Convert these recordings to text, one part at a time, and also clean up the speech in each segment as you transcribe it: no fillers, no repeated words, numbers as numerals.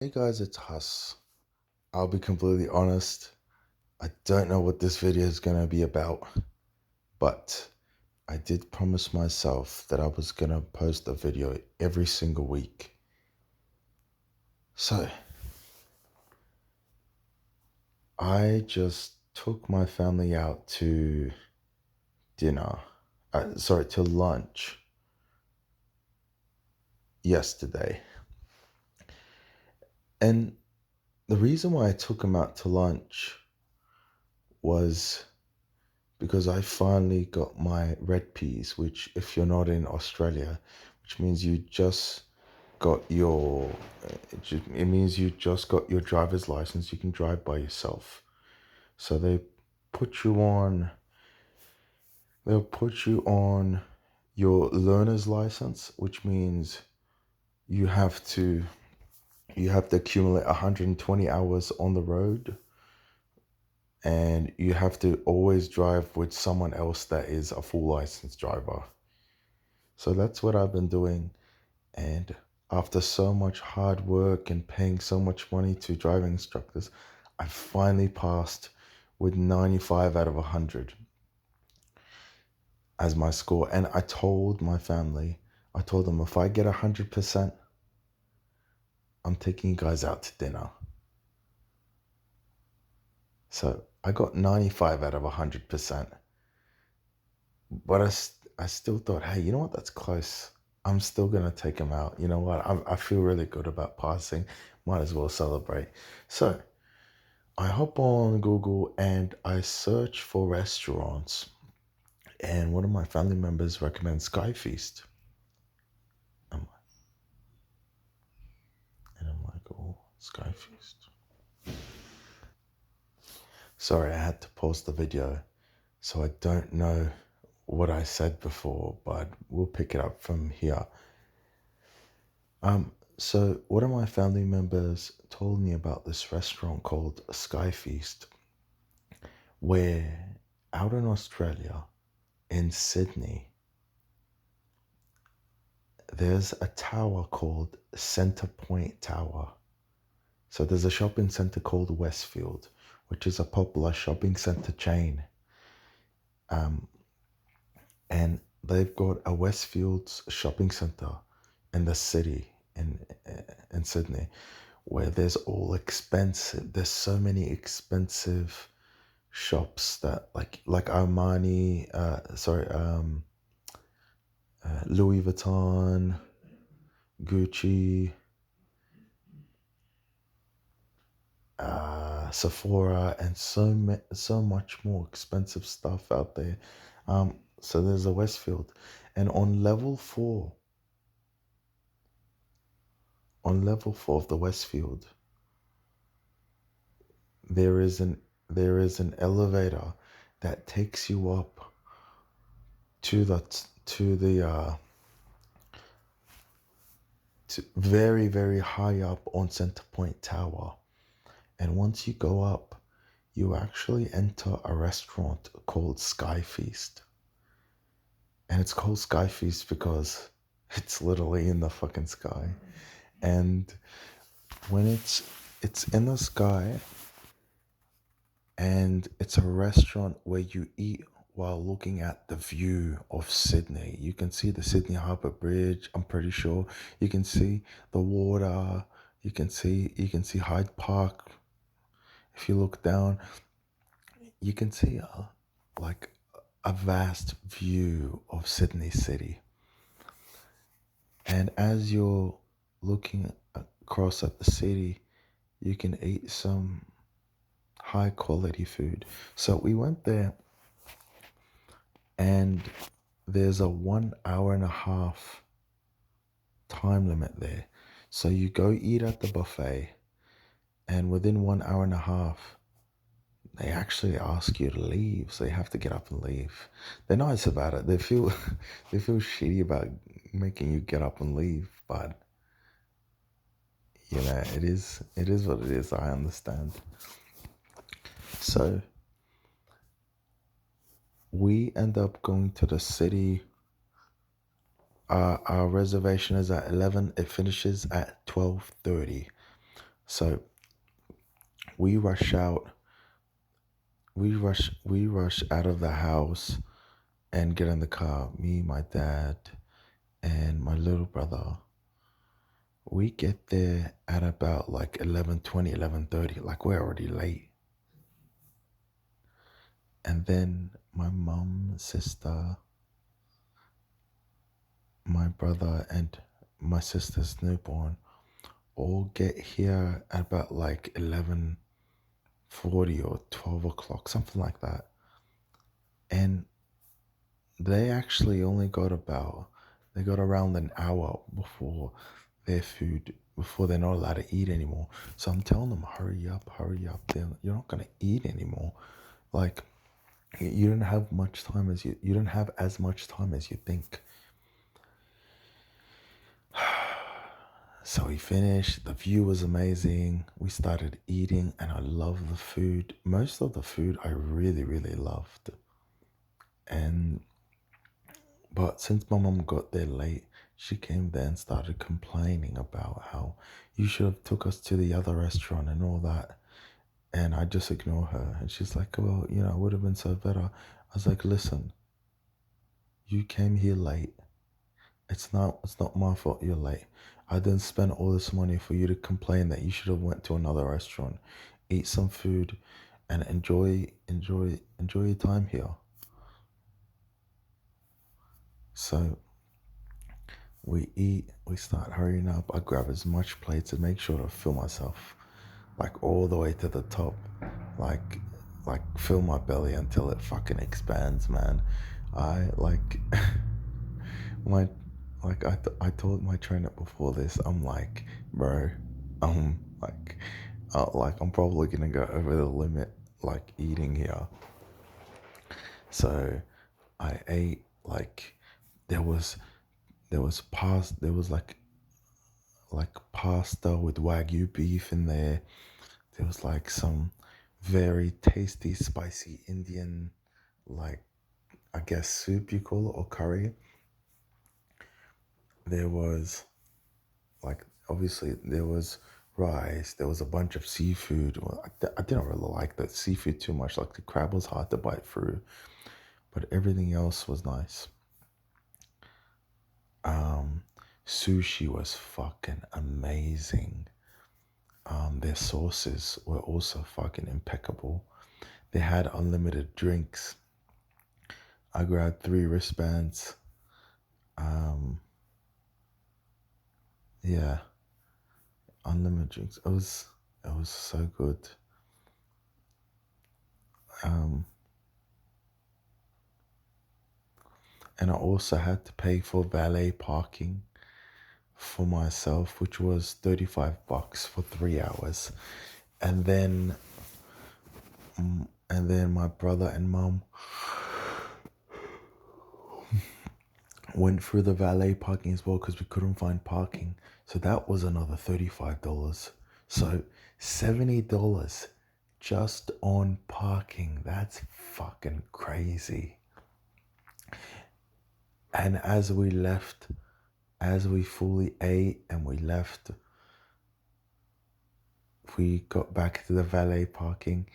Hey guys, it's Huss. I'll be completely honest. I don't know what this video is going to be about, but I did promise myself that I was going to post a video every single week. So, I just took my family out to dinner, to lunch yesterday. And the reason why I took them out to lunch was because I finally got my red peas, which, if you're not in Australia, which means you just got your, it means you just got your driver's license. You can drive by yourself. So put you on, they'll put you on your learner's license, which means you have to, you have to accumulate 120 hours on the road, and you have to always drive with someone else that is a full licensed driver. So that's what I've been doing. And after so much hard work and paying so much money to driving instructors, I finally passed with 95 out of 100 as my score. And I told my family, I told them, if I get 100%, I'm taking you guys out to dinner. So I got 95 out of 100%. But I still thought, hey, you know what? That's close. I'm still going to take him out. You know what? I feel really good about passing. Might as well celebrate. So I hop on Google and I search for restaurants. And one of my family members recommends Sky Feast. I'm like, oh, Sky Feast. Sorry, I had to pause the video. So I don't know what I said before, but we'll pick it up from here. So one of my family members told me about this restaurant called Sky Feast, where out in Australia, in Sydney, there's a tower called Centre Point Tower. So there's a shopping centre called Westfield, which is a popular shopping centre chain. And they've got a Westfields shopping centre in the city in Sydney, where there's all expensive. There's so many expensive shops that like Armani, Louis Vuitton, Gucci, Sephora, and so much more expensive stuff out there. So there's a Westfield, and on level four of the Westfield, there is an elevator that takes you up to very, very high up on Center Point Tower. And once you go up, you actually enter a restaurant called Sky Feast. And it's called Sky Feast because it's literally in the fucking sky. And when it's in the sky, and it's a restaurant where you eat while looking at the view of Sydney. You can see the Sydney Harbour Bridge, I'm pretty sure. You can see the water. You can see Hyde Park. If you look down, you can see like a vast view of Sydney City. And as you're looking across at the city, you can eat some high quality food. So we went there, and there's a 1 hour and a half time limit there. So you go eat at the buffet, and within 1 hour and a half, they actually ask you to leave. So you have to get up and leave. They're nice about it. They feel they feel shitty about making you get up and leave, but it is what it is. I understand. So we end up going to the city. Our reservation is at 11. It finishes at 12:30. So we rush out, we rush out of the house and get in the car. Me, my dad, and my little brother. We get there at about like 11:20, 11:30. Like we're already late. And then my mom, sister, my brother, and my sister's newborn all get here at about like 11:40 or 12 o'clock, something like that. And they actually only got they got around an hour before their food, before they're not allowed to eat anymore. So I'm telling them, hurry up, hurry up. You're not going to eat anymore. Like, you don't have much time as you don't have as much time as you think. So we finished. The view was amazing. We started eating, and I love the food. Most of the food I really, really loved. And but since my mom got there late, she came there and started complaining about how you should have took us to the other restaurant and all that. And I just ignore her. And she's like, well, it would have been so better. I was like, listen, you came here late. It's not my fault you're late. I didn't spend all this money for you to complain that you should have went to another restaurant, eat some food, and enjoy your time here. So we eat, we start hurrying up. I grab as much plates to make sure to fill myself like all the way to the top. Like fill my belly until it fucking expands, man. I like my I told my trainer before this, I'm like, bro, like I'm probably gonna go over the limit like eating here. So I ate like there was there was like pasta with wagyu beef in there. There was like some very tasty spicy Indian, like, I guess soup you call it, or curry. There was like, obviously there was rice. There was a bunch of seafood. Well, I didn't really like the seafood too much. Like the crab was hard to bite through, but everything else was nice. um Sushi was fucking amazing. Their sauces were also fucking impeccable. They had unlimited drinks. I grabbed 3 wristbands. um yeah, unlimited drinks. It was so good. um and I also had to pay for valet parking for myself, which was $35 for 3 hours. And then, my brother and mom went through the valet parking as well because we couldn't find parking. So that was another $35. So $70 just on parking. That's fucking crazy. And as we fully ate and we left, we got back to the valet parking,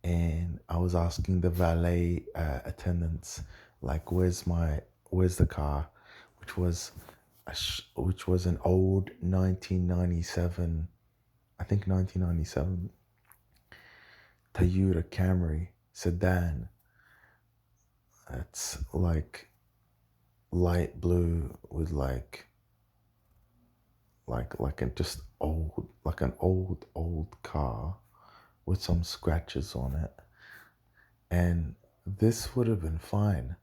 and I was asking the valet attendants, like, where's the car, which was which was an old 1997, I think 1997 Toyota Camry sedan. It's like light blue with like a just old, like an old car with some scratches on it. And this would have been fine.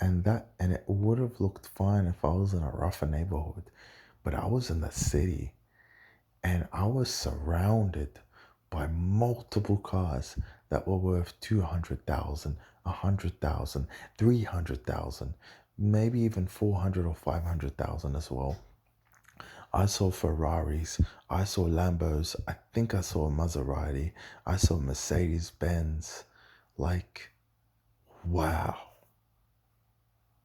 And it would have looked fine if I was in a rougher neighborhood. But I was in the city, and I was surrounded by multiple cars that were worth 200,000, 100,000, 300,000, maybe even 400 or 500,000 as well. I saw Ferraris, I saw Lambos, I think I saw a Maserati, I saw Mercedes Benz. Like, wow.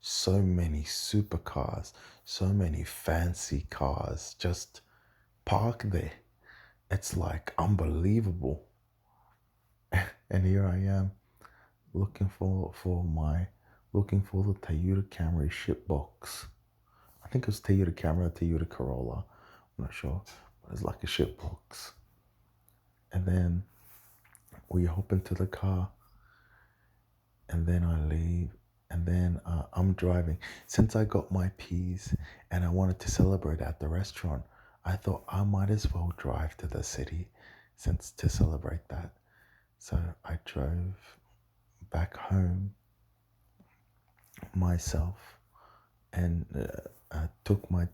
So many supercars, so many fancy cars, just park there. It's like unbelievable. And here I am looking for the Toyota Camry ship box. I think it was Toyota Camry or Toyota Corolla. I'm not sure, but it's like a ship box. And then we hop into the car, and then I leave, and then I'm driving. Since I got my P's and I wanted to celebrate at the restaurant, I thought I might as well drive to the city since to celebrate that. So I drove back home myself, and I took and my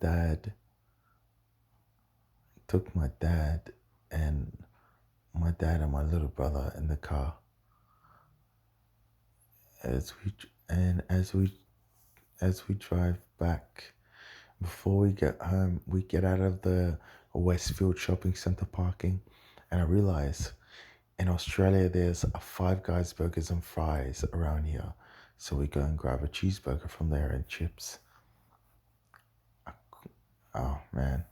dad and my little brother in the car as we as we drive back. Before we get home, we get out of the Westfield Shopping Centre parking, and I realize in Australia there's a Five Guys burgers and fries around here. So we go and grab a cheeseburger from there and chips. Oh man,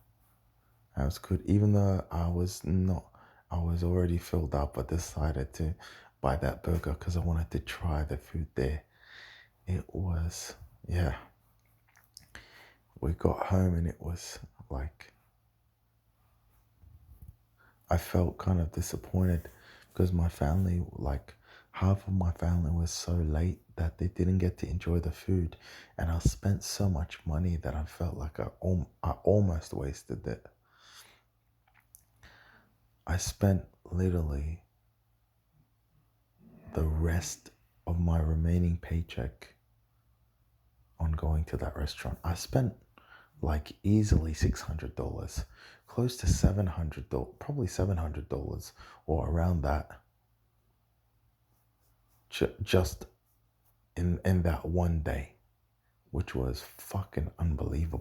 that was good. Even though I was already filled up, I decided to buy that burger because I wanted to try the food there. It was, yeah. We got home and it was like, I felt kind of disappointed because my family, like half of my family was so late that they didn't get to enjoy the food. And I spent so much money that I felt like I almost wasted it. I spent literally the rest of my remaining paycheck on going to that restaurant. I spent like easily $600, close to $700, probably $700 or around that, just in that one day, which was fucking unbelievable.